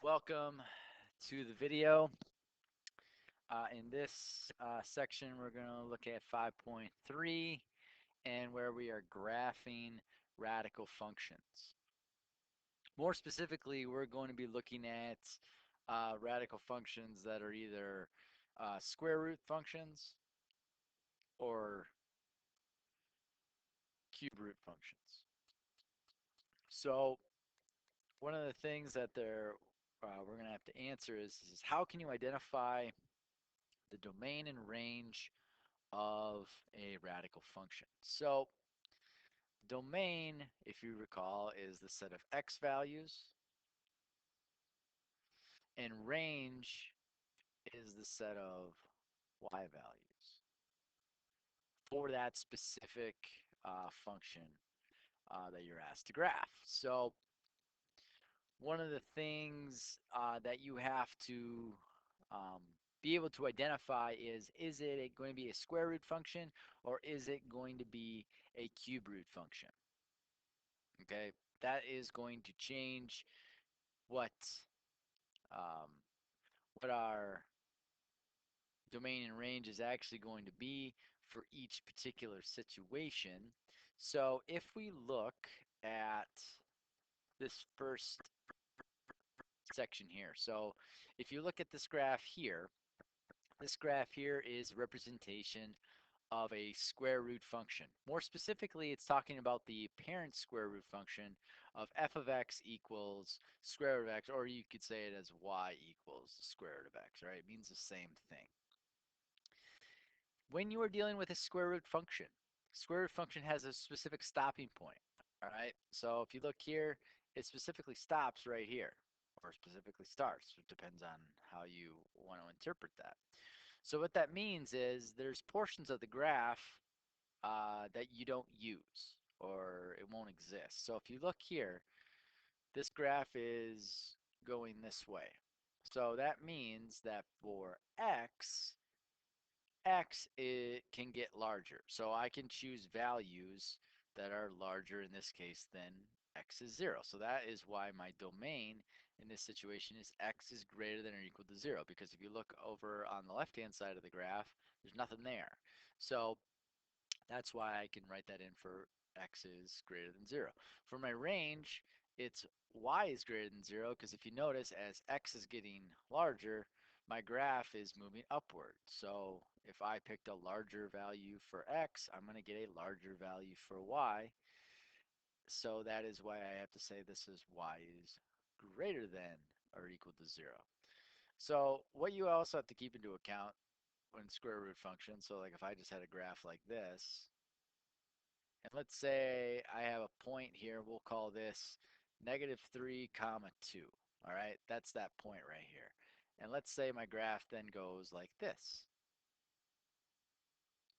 Welcome to the video. In this section, we're going to look at 5.3 and where we are graphing radical functions. More specifically, we're going to be looking at radical functions that are either square root functions or cube root functions. So one of the things that we're going to have to answer is how can you identify the domain and range of a radical function. So domain, if you recall, is the set of x values, and range is the set of y values for that specific function that you're asked to graph. So one of the things that you have to um, be able to identify is it going to be a square root function or is it going to be a cube root function? Okay, that is going to change what um, what our domain and range is actually going to be for each particular situation. So if we look at this first section here, so if you look at this graph here is representation of a square root function. More specifically, it's talking about the parent square root function of f of x equals square root of x, or you could say it as y equals the square root of x, right? It means the same thing. When you are dealing with a square root function has a specific stopping point, all right? So if you look here, it specifically stops right here, or specifically starts. It depends on how you want to interpret that. So what that means is there's portions of the graph that you don't use or it won't exist. So if you look here, this graph is going this way. So that means that for x it can get larger. So I can choose values that are larger in this case than x is 0. So that is why my domain in this situation is x is greater than or equal to 0, because if you look over on the left hand side of the graph, there's nothing there. So that's why I can write that in for x is greater than 0. For my range, it's y is greater than 0, because if you notice, as x is getting larger, my graph is moving upward. So if I picked a larger value for x, I'm going to get a larger value for y. So that is why I have to say this is y is greater than or equal to 0. So what you also have to keep into account when square root functions, so like if I just had a graph like this, and let's say I have a point here, we'll call this -3, 2. All right, that's that point right here. And let's say my graph then goes like this.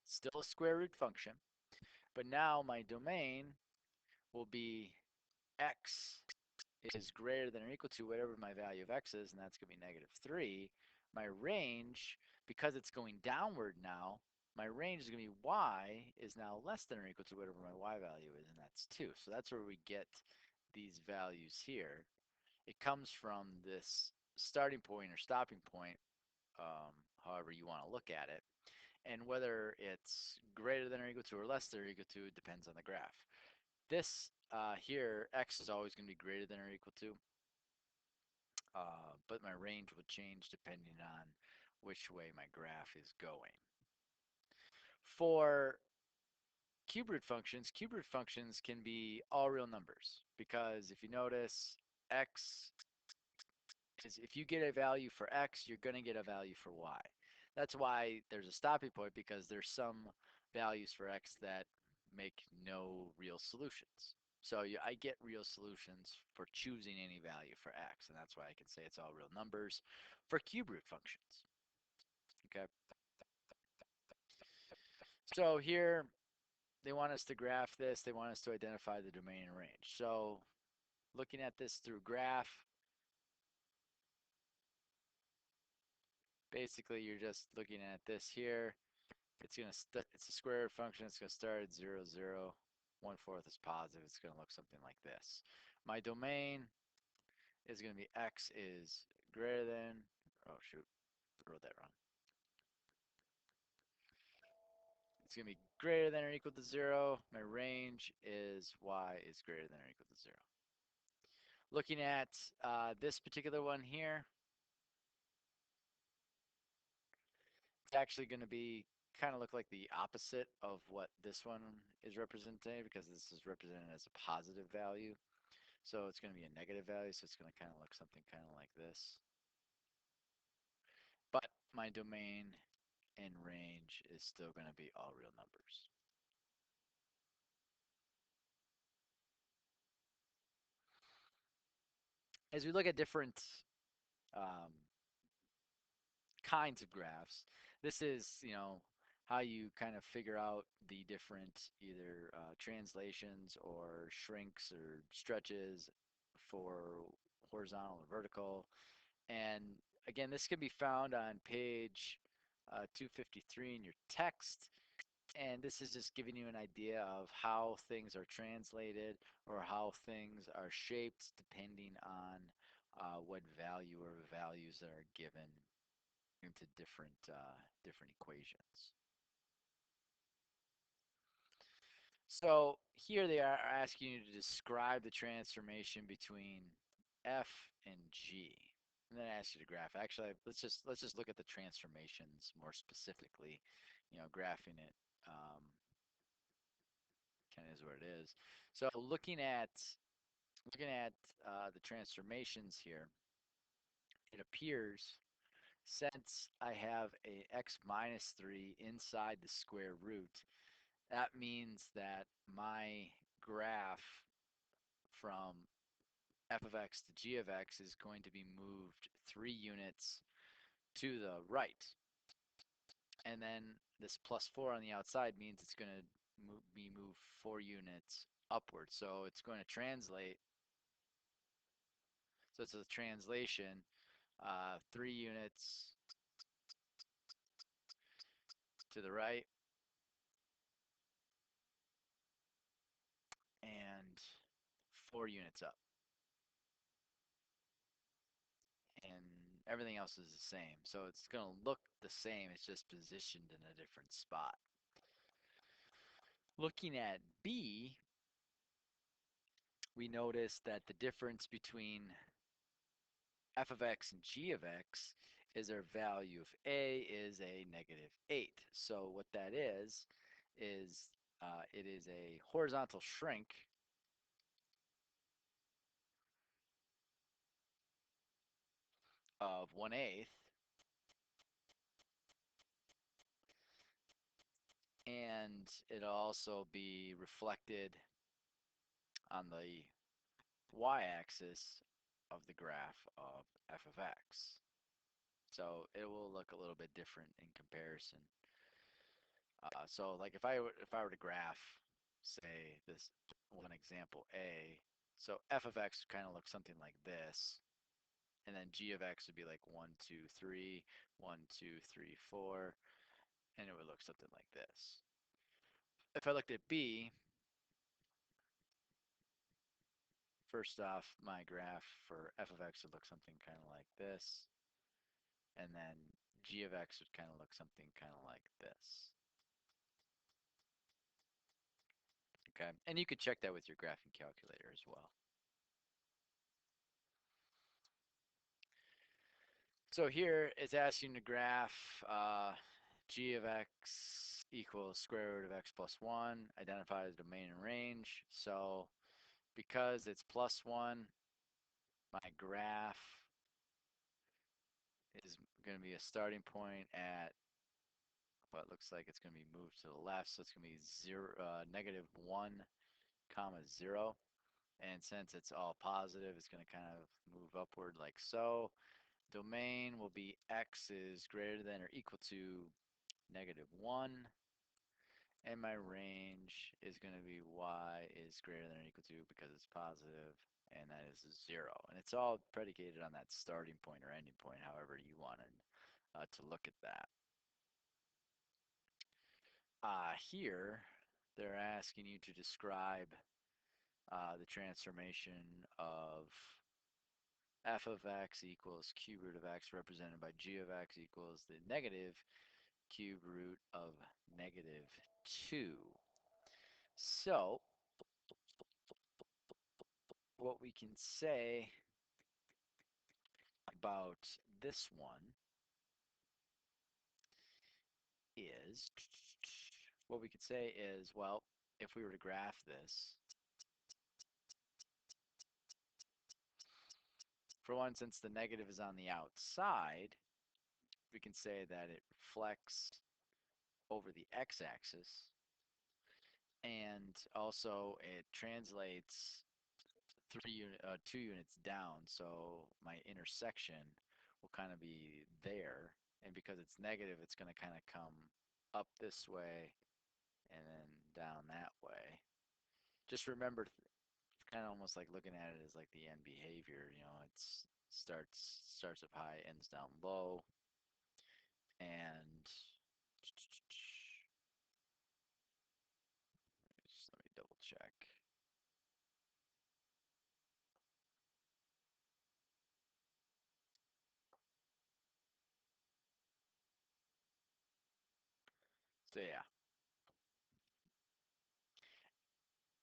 Still a square root function, but now my domain will be x is greater than or equal to whatever my value of x is, and that's going to be -3. My range, because it's going downward now, my range is going to be y is now less than or equal to whatever my y value is, and that's 2. So that's where we get these values here. It comes from this starting point or stopping point, however you want to look at it. And whether it's greater than or equal to or less than or equal to depends on the graph. This here, x is always going to be greater than or equal to, but my range will change depending on which way my graph is going. For cube root functions can be all real numbers, because if you notice, x is, if you get a value for x, you're going to get a value for y. That's why there's a stopping point, because there's some values for x that make no real solutions. So I get real solutions for choosing any value for x, and that's why I can say it's all real numbers for cube root functions. Okay. So here they want us to graph this. They want us to identify the domain and range. So looking at this through graph, basically you're just looking at this here. It's a square root function. It's gonna start at 0, 0. 1/4 is positive. It's gonna look something like this. My domain is going to be x is greater than, oh shoot, I wrote that wrong. It's going to be greater than or equal to 0. My range is y is greater than or equal to 0. Looking at this particular one here, it's actually going to be kind of look like the opposite of what this one is representing, because this is represented as a positive value. So it's going to be a negative value, so it's going to kind of look something kind of like this. But my domain and range is still going to be all real numbers. As we look at different um, kinds of graphs, this is, how you kind of figure out the different either translations or shrinks or stretches for horizontal or vertical. And again, this can be found on page 253 in your text. And this is just giving you an idea of how things are translated or how things are shaped depending on what value or values that are given into different equations. So here they are asking you to describe the transformation between f and g, and then I ask you to graph. Actually, let's just look at the transformations more specifically. Graphing it kind of is what it is. So looking at the transformations here, it appears since I have a x minus 3 inside the square root, that means that my graph from f of x to g of x is going to be moved 3 units to the right. And then this plus 4 on the outside means it's going to be moved 4 units upward. So it's going to translate. So it's a translation, 3 units to the right and 4 units up. And everything else is the same. So it's going to look the same, it's just positioned in a different spot. Looking at B, we notice that the difference between f of x and g of x is our value of a is a -8. So what that is it is a horizontal shrink of 1/8, and it'll also be reflected on the y-axis of the graph of f of x. So it will look a little bit different in comparison. So like if I were to graph, say, this one example A, so f of x kind of looks something like this, and then g of x would be like 1, 2, 3, 1, 2, 3, 4, and it would look something like this. If I looked at B, first off, my graph for f of x would look something kind of like this, and then g of x would kind of look something kind of like this. Okay, and you could check that with your graphing calculator as well. So here it's asking to graph g of x equals square root of x plus 1, identify the domain and range. So because it's plus 1, my graph is going to be a starting point at what looks like it's going to be moved to the left. So it's going to be -1, 0. And since it's all positive, it's going to kind of move upward like so. Domain will be x is greater than or equal to -1, and my range is going to be y is greater than or equal to, because it's positive, and that is 0. And it's all predicated on that starting point or ending point, however you wanted to look at that. Here, they're asking you to describe the transformation of f of x equals cube root of x represented by g of x equals the negative cube root of negative 2. So what we can say about this one is, what we could say is, well, if we were to graph this, for one, since the negative is on the outside, we can say that it reflects over the x-axis, and also it translates 2 units down, so my intersection will kind of be there, and because it's negative, it's going to kind of come up this way and then down that way. Just remember, kind of almost like looking at it as like the end behavior. It's starts up high, ends down low, and just let me double check. So yeah,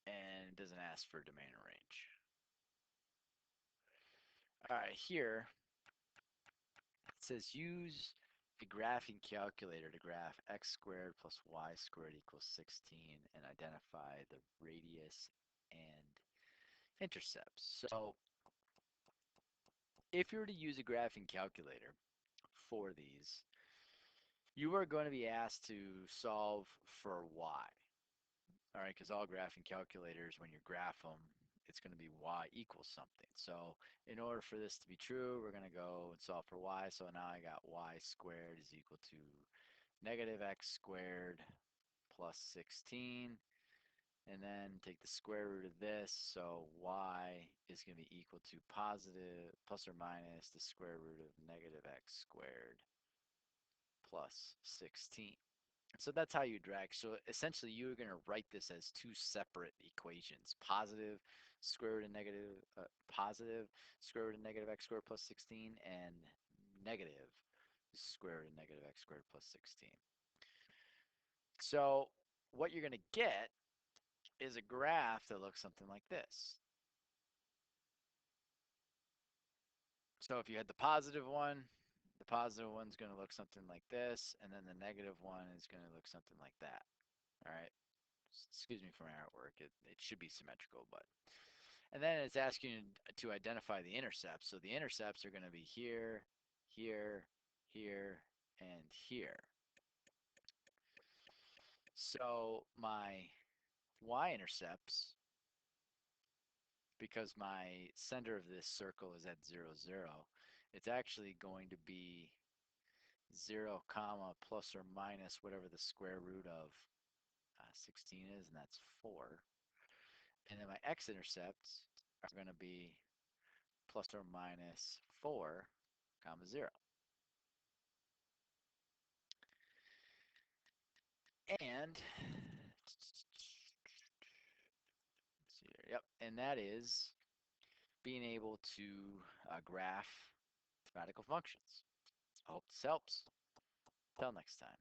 and it doesn't ask for domain or range. All right, here it says use a graphing calculator to graph x squared plus y squared equals 16 and identify the radius and intercepts. So if you were to use a graphing calculator for these, you are going to be asked to solve for y. All right, because all graphing calculators, when you graph them, it's going to be y equals something. So in order for this to be true, we're going to go and solve for y. So now I got y squared is equal to negative x squared plus 16. And then take the square root of this. So y is going to be equal to positive plus or minus the square root of negative x squared plus 16. So that's how you drag. So essentially, you're going to write this as two separate equations: positive square root of negative, positive square root of negative x squared plus 16, and negative square root of negative x squared plus 16. So what you're going to get is a graph that looks something like this. So if you had the positive one's going to look something like this, and then the negative one is going to look something like that. All right. Excuse me for my artwork. It should be symmetrical, but. And then it's asking you to identify the intercepts. So the intercepts are going to be here, here, here, and here. So my y-intercepts, because my center of this circle is at 0, 0, it's actually going to be 0 comma plus or minus whatever the square root of 16 is, and that's 4. And then my x-intercepts are going to be plus or minus 4 comma 0. And let's see here. Yep, and that is being able to graph mathematical functions. I hope this helps. Till next time.